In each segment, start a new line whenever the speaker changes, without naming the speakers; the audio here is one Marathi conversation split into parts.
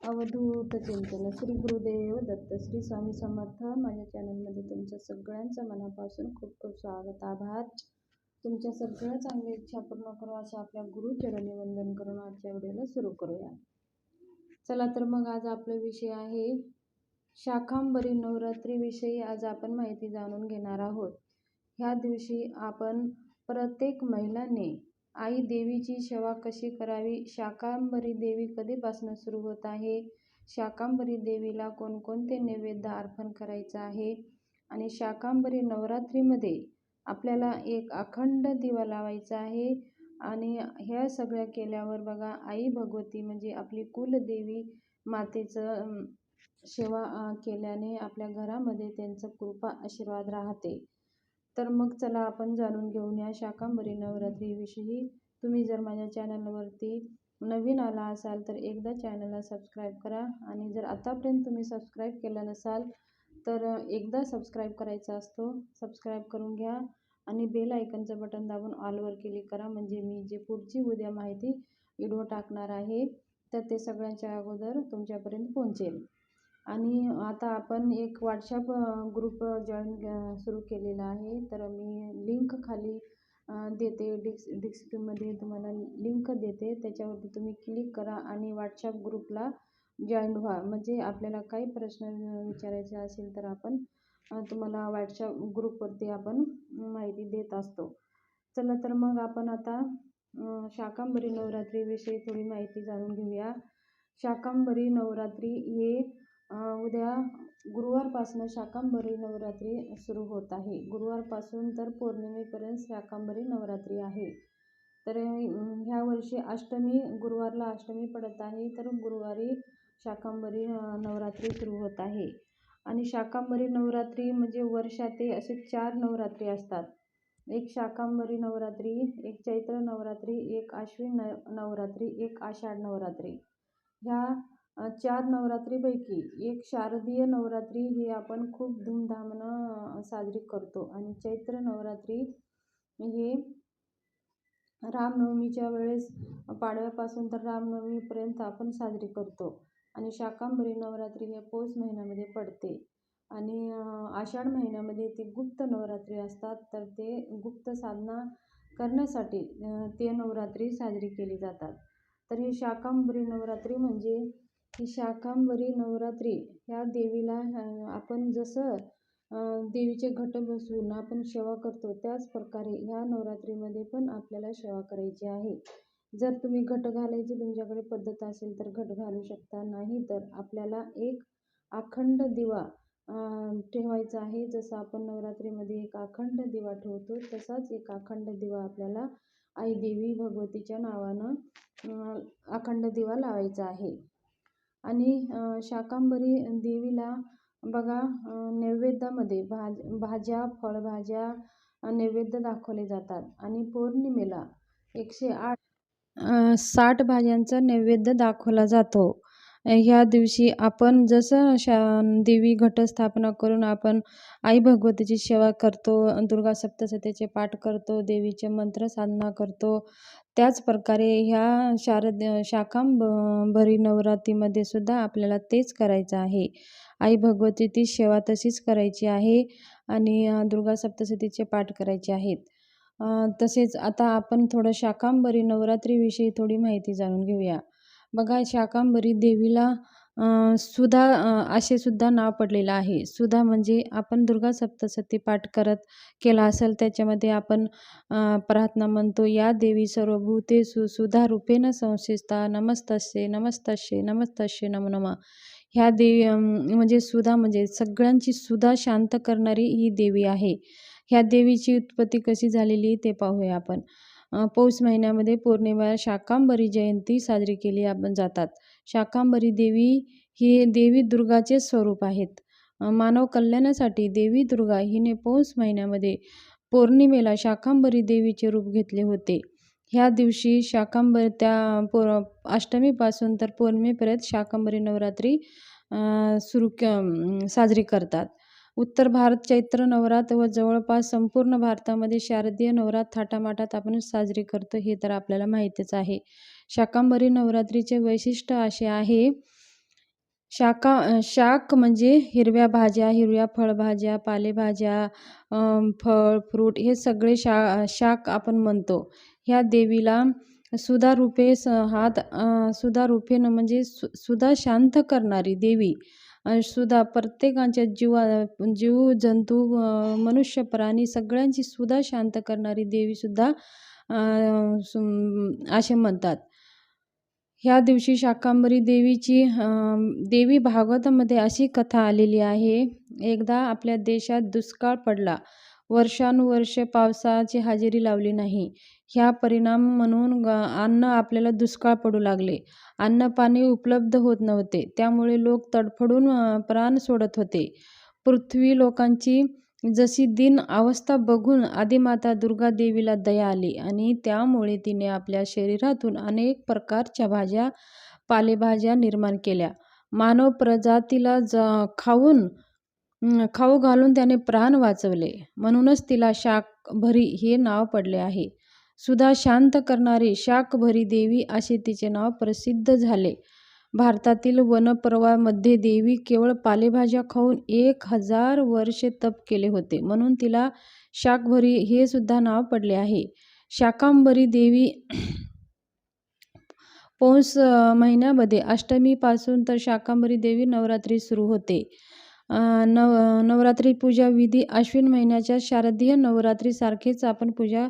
अवधूत चिंतन श्री गुरुदेव दत्त श्री स्वामी समर्थ. माझ्या चॅनलमध्ये तुमचं सगळ्यांचं मनापासून खूप खूप स्वागत, आभार. तुमच्या सगळ्या चांगल्या इच्छा पूर्ण करू अशा आपल्या गुरुचरणी वंदन करून आजच्या व्हिडिओला सुरू करूया. चला तर मग आज आपला विषय आहे शाकंभरी नवरात्री विषयी. आज आपण माहिती जाणून घेणार आहोत. ह्या दिवशी आपण प्रत्येक महिलांनी आई देवीची सेवा कशी करावी, शाकंभरी देवी कधीपासून सुरू होत आहे, शाकंभरी देवीला कोणकोणते नैवेद्य अर्पण करायचं आहे आणि शाकंभरी नवरात्रीमध्ये आपल्याला एक अखंड दिवा लावायचा आहे. आणि ह्या सगळ्या केल्यावर बघा, आई भगवती म्हणजे आपली कुलदेवी मातेचं सेवा केल्याने आपल्या घरामध्ये त्यांचं कृपा आशीर्वाद राहते. तर मग चला आपण जाणून घेऊन या शाकंभरी नवरात्रीविषयी. तुम्ही जर माझ्या चॅनलवरती नवीन आला असाल तर एकदा चॅनलला सबस्क्राईब करा, आणि जर आतापर्यंत तुम्ही सबस्क्राईब केलं नसाल तर एकदा सबस्क्राईब करायचा असतो, सबस्क्राईब करून घ्या आणि बेल आयकनचं बटन दाबून ऑलवर क्लिक करा, म्हणजे मी जे पुढची उद्या माहिती व्हिडिओ टाकणार आहे तर ते सगळ्यांच्या अगोदर तुमच्यापर्यंत पोहोचेल. आणि आता आपण एक व्हॉट्सअप ग्रुप जॉईन सुरू केलेला आहे, तर मी लिंक खाली देते, डिस्क्रिप्शनमध्ये तुम्हाला लिंक देते, त्याच्यावरती तुम्ही क्लिक करा आणि व्हॉट्सअप ग्रुपला जॉईन व्हा. म्हणजे आपल्याला काही प्रश्न विचारायचे असेल तर आपण तुम्हाला व्हॉट्सअप ग्रुपवरती आपण माहिती देत असतो. चला तर मग आपण आता शाकंभरी नवरात्रीविषयी थोडी माहिती जाणून घेऊया. शाकंभरी नवरात्री हे उद्या गुरुवारपासून शाकंभरी नवरात्री सुरू होत आहे. गुरुवारपासून तर पौर्णिमेपर्यंत शाकंभरी नवरात्री आहे. तर ह्या वर्षी अष्टमी, गुरुवारला अष्टमी पडत आहे, तर गुरुवारी शाकंभरी नवरात्री सुरू होत आहे. आणि शाकंभरी नवरात्री म्हणजे वर्षाते असे 4 नवरात्री असतात. एक शाकंभरी नवरात्री, एक चैत्र नवरात्री, एक आश्विन नवरात्री, एक आषाढ नवरात्री. ह्या 4 नवरात्रीपैकी एक शारदीय नवरात्री ही आपण खूप धूमधामानं साजरी करतो. आणि चैत्र नवरात्री हे रामनवमीच्या वेळेस, पाडव्यापासून तर रामनवमीपर्यंत आपण साजरी करतो. आणि शाकंभरी नवरात्री हे पौष महिन्यामध्ये पडते. आणि आषाढ महिन्यामध्ये ती गुप्त नवरात्री असतात, तर ते गुप्त साधना करण्यासाठी ते नवरात्री साजरी केली जातात. तर ही शाकंभरी नवरात्री म्हणजे ही शाकंभरी नवरात्री ह्या देवीला आपण जसं देवीचे घट बसवून आपण सेवा करतो, त्याच प्रकारे ह्या नवरात्रीमध्ये पण आपल्याला सेवा करायची आहे. जर तुम्ही घट घालायची तुमच्याकडे पद्धत असेल तर घट घालू शकता, नाही तर आपल्याला एक अखंड दिवा ठेवायचा आहे. जसं आपण नवरात्रीमध्ये एक अखंड दिवा ठेवतो, तसाच एक अखंड दिवा आपल्याला आई देवी भगवतीच्या नावानं अखंड दिवा लावायचा आहे. आणि शाकंभरी देवीला बघा, नैवेद्यामध्ये भाज्या, फळभाज्या नैवेद्य दाखवले जातात. आणि पौर्णिमेला 160 भाज्यांचा नैवेद्य दाखवला जातो. ह्या दिवशी आपण जसं देवी घटस्थापना करून आपण आई भगवतीची सेवा करतो, दुर्गा सप्तशतीचे पाठ करतो, देवीचे मंत्र साधना करतो, त्याच प्रकारे ह्या शाकंभरी नवरात्रीमध्ये सुद्धा आपल्याला तेच करायचं आहे. आई भगवतीची सेवा तशीच करायची आहे आणि दुर्गा सप्तशतीचे पाठ करायचे आहेत. तसेच आता आपण थोडं शाकंभरी नवरात्रीविषयी थोडी माहिती जाणून घेऊया. बघा, शाकंभरी देवीला सुधा असे सुद्धा नाव पडलेलं आहे. सुधा म्हणजे आपण दुर्गा सप्तशती पाठ केला असेल, त्याच्यामध्ये आपण प्रार्थना म्हणतो, या देवी सर्वभूतेषु सुधा रूपेण संस्थिता नमस्तस्ये नमस्तस्ये नमस्तस्ये नमो नमः. ह्या देवी म्हणजे सुधा म्हणजे सगळ्यांची सुधा शांत करणारी ही देवी आहे. ह्या देवीची उत्पत्ती कशी झालेली ते पाहूया आपण. पौष महिन्यामध्ये पौर्णिमेला शाकंभरी जयंती साजरी केली जातात. शाकंभरी देवी ही देवी दुर्गाचे स्वरूप आहेत. मानव कल्याणासाठी देवी दुर्गा हिने पौष महिन्यामध्ये पौर्णिमेला शाकंभरी देवीचे रूप घेतले होते. ह्या दिवशी अष्टमीपासून तर पौर्णिमेपर्यंत शाकंभरी नवरात्री साजरी करतात. उत्तर भारत चैत्र नवरात्र व जवळपास संपूर्ण भारतामध्ये शारदीय नवरात्र थाटामाटात आपण साजरी करतो, हे तर आपल्याला माहीतच आहे. शाकंभरी नवरात्रीचे वैशिष्ट्य असे आहे शाक म्हणजे हिरव्या भाज्या, हिरव्या फळभाज्या, पालेभाज्या, फळ, फ्रूट हे सगळे शाक आपण म्हणतो. ह्या देवीला सुधा रूपे म्हणजे सुधा शांत करणारी देवी. सुधा प्रत्येकाच्या जीव-जंतू, मनुष्य, प्राणी सगळ्यांची सुधा शांत करणारी देवीसुद्धा असे म्हणतात. ह्या दिवशी शाकंभरी देवी भागवतामध्ये अशी कथा आलेली आहे. एकदा आपल्या देशात दुष्काळ पडला. वर्षानुवर्ष पावसाची हजेरी लावली नाही. ह्या परिणाम म्हणून अन्न आपल्याला दुष्काळ पडू लागले. अन्न-पाणी उपलब्ध होत नव्हते. त्यामुळे लोक तडफडून प्राण सोडत होते. पृथ्वी लोकांची जशी दीन अवस्था बघून आदिमाता दुर्गा देवीला दया आली आणि त्यामुळे तिने आपल्या शरीरातून अनेक प्रकारच्या भाज्या, पालेभाज्या निर्माण केल्या. मानव प्रजातीला खाऊ घालून त्याने प्राण वाचवले. म्हणूनच तिला शाकंभरी हे नाव पडले आहे. सुधा शांत करणारी शाकंभरी देवी असे तिचे नाव प्रसिद्ध झाले. भारतातील वनपर्वामध्ये देवी केवळ पालेभाज्या खाऊन 1000 वर्षे तप केले होते. म्हणून तिला शाकंभरी हे सुद्धा नाव पडले आहे. शाकंभरी देवी पौष महिन्यामध्ये अष्टमीपासून तर शाकंभरी देवी नवरात्री सुरू होते. नवरात्री पूजा विधी अश्विन महिन्याच्या शारदीय नवरात्रीसारखेच आपण पूजा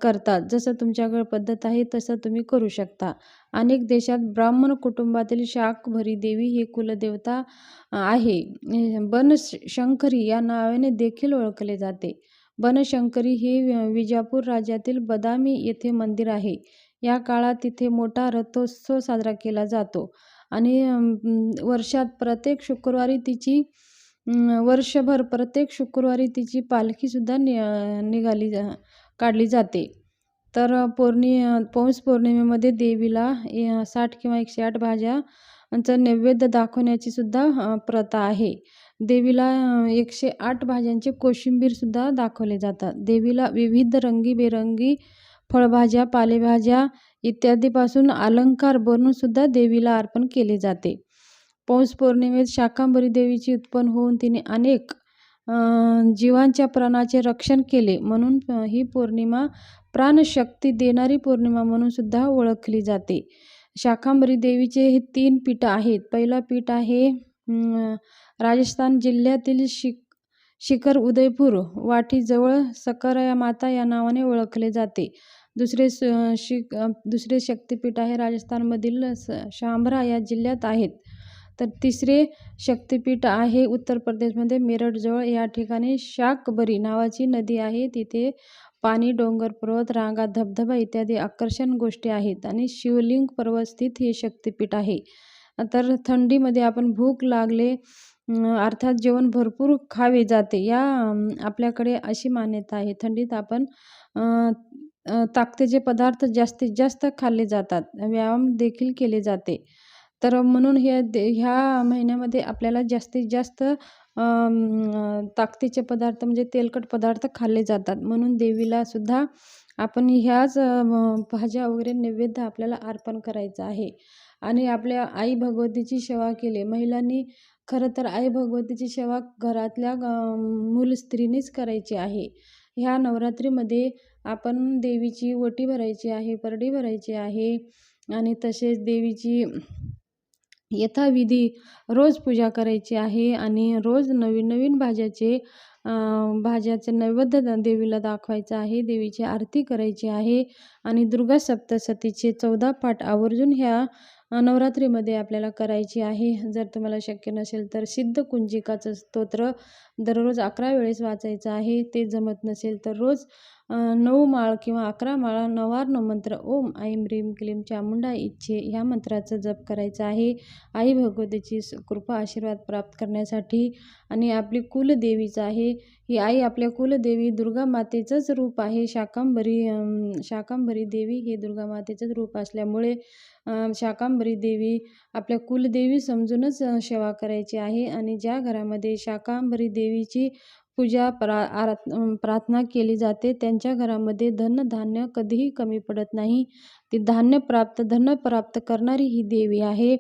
करतात. जसं तुमच्याकडे पद्धत आहे तसं तुम्ही करू शकता. अनेक देशात ब्राह्मण कुटुंबातील शाकंभरी देवी ही कुलदेवता आहे. बनशंकरी या नावाने देखील ओळखले जाते. बनशंकरी हे विजापूर राज्यातील बदामी येथे मंदिर आहे. या काळात तिथे मोठा रथोत्सव साजरा केला जातो आणि वर्षभर प्रत्येक शुक्रवारी तिची पालखीसुद्धा काढली जाते. तर पौष पौर्णिमेमध्ये देवीला 60 किंवा 108 भाज्यांचा नैवेद्य दाखवण्याची सुद्धा प्रथा आहे. देवीला 108 भाज्यांचे कोशिंबीरसुद्धा दाखवले जातात. देवीला विविध रंगीबेरंगी फळभाज्या, पालेभाज्या इत्यादीपासून अलंकार बनवून सुद्धा देवीला अर्पण केले जाते. पौष पौर्णिमेत शाकंभरी देवीची उत्पन्न होऊन तिने अनेक जीवांच्या प्राणाचे रक्षण केले. म्हणून ही पौर्णिमा प्राणशक्ती देणारी पौर्णिमा म्हणून सुद्धा ओळखली जाते. शाकंभरी देवीचे हे 3 पीठ आहेत. पहिलं पीठ आहे राजस्थान जिल्ह्यातील शिखर उदयपूर वाटीजवळ सकराया माता या नावाने ओळखले जाते. दुसरे शक्तिपीठ आहे राजस्थानमधील शांभरा या जिल्ह्यात आहेत. तर तिसरे शक्तिपीठ आहे उत्तर प्रदेशमध्ये मेरठजवळ. या ठिकाणी शाकंभरी नावाची नदी आहे. तिथे पाणी, डोंगर, पर्वत रांगा, धबधबा इत्यादी आकर्षण गोष्टी आहेत आणि शिवलिंग पर्वतस्थित हे शक्तिपीठ आहे. तर थंडीमध्ये आपण भूक लागले अर्थात जेवण भरपूर खावे जाते. आपल्याकडे अशी मान्यता आहे. थंडीत आपण ताकदीचे पदार्थ जास्तीत जास्त खाल्ले जातात. व्यायाम देखील केले जाते. तर म्हणून ह्या महिन्यामध्ये आपल्याला जास्तीत जास्त ताकदीचे पदार्थ म्हणजे तेलकट पदार्थ खाल्ले जातात. म्हणून देवीला सुद्धा आपण ह्याच भाज्या वगैरे नैवेद्य आपल्याला अर्पण करायचं आहे. आणि आपल्या आई भगवतीची सेवा केली. महिलांनी खरं तर आई भगवतीची सेवा घरातल्या मूल स्त्रीनेच करायची आहे. ह्या नवरात्रीमध्ये आपण देवीची ओटी भरायची आहे, परडी भरायची आहे आणि तसेच देवीची यथाविधी रोज पूजा करायची आहे आणि रोज नवीन नवीन भाज्याचे नैवेद्य देवीला दाखवायचं आहे. देवीची आरती करायची आहे आणि दुर्गा सप्तशतीचे 14 पाठ आवर्जून ह्या नवरात्रीमध्ये आपल्याला करायची आहे. जर तुम्हाला शक्य नसेल तर सिद्धकुंजिकाचं स्तोत्र दररोज 11 वेळेस वाचायचं आहे. ते जमत नसेल तर रोज 9 माळ किंवा 11 माळा नवार्न मंत्र ओम ऐं ह्रीं क्लीं चामुंडा इच्छे ह्या मंत्राचा जप करायचा आहे. आई भगवतीची कृपा आशीर्वाद प्राप्त करण्यासाठी. आणि आपली कुलदेवीच आहे ही आई. आपल्या कुलदेवी दुर्गा मातेचंच रूप आहे. शाकंभरी देवी हे दुर्गा मातेचंच रूप असल्यामुळे शाकंभरी देवी आपल्या कुलदेवी समजूनच सेवा करायची आहे. आणि ज्या घरामध्ये शाकंभरी देवीची पूजा प्रार्थना केली जाते त्यांच्या घरामध्ये धनधान्य कधीही कमी पडत नाही. ती धन प्राप्त करणारी ही देवी आहे.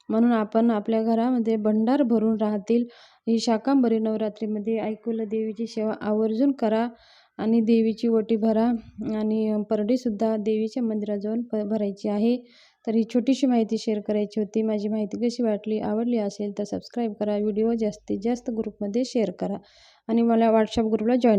म्हणून आपण आपल्या घरामध्ये भंडार भरून राहतील. ही शाकंभरी नवरात्रीमध्ये ऐकुल देवीची सेवा आवर्जून करा आणि देवीची ओटी भरा आणि परडीसुद्धा देवीच्या मंदिरात जाऊन भरायची आहे. तर ही छोटीशी माहिती शेअर करायची होती. माझी माहिती कशी वाटली, आवडली असेल तर सबस्क्राईब करा, व्हिडिओ जास्तीत जास्त ग्रुपमध्ये शेअर करा आणि मला व्हॉट्सअप ग्रुपला जॉईन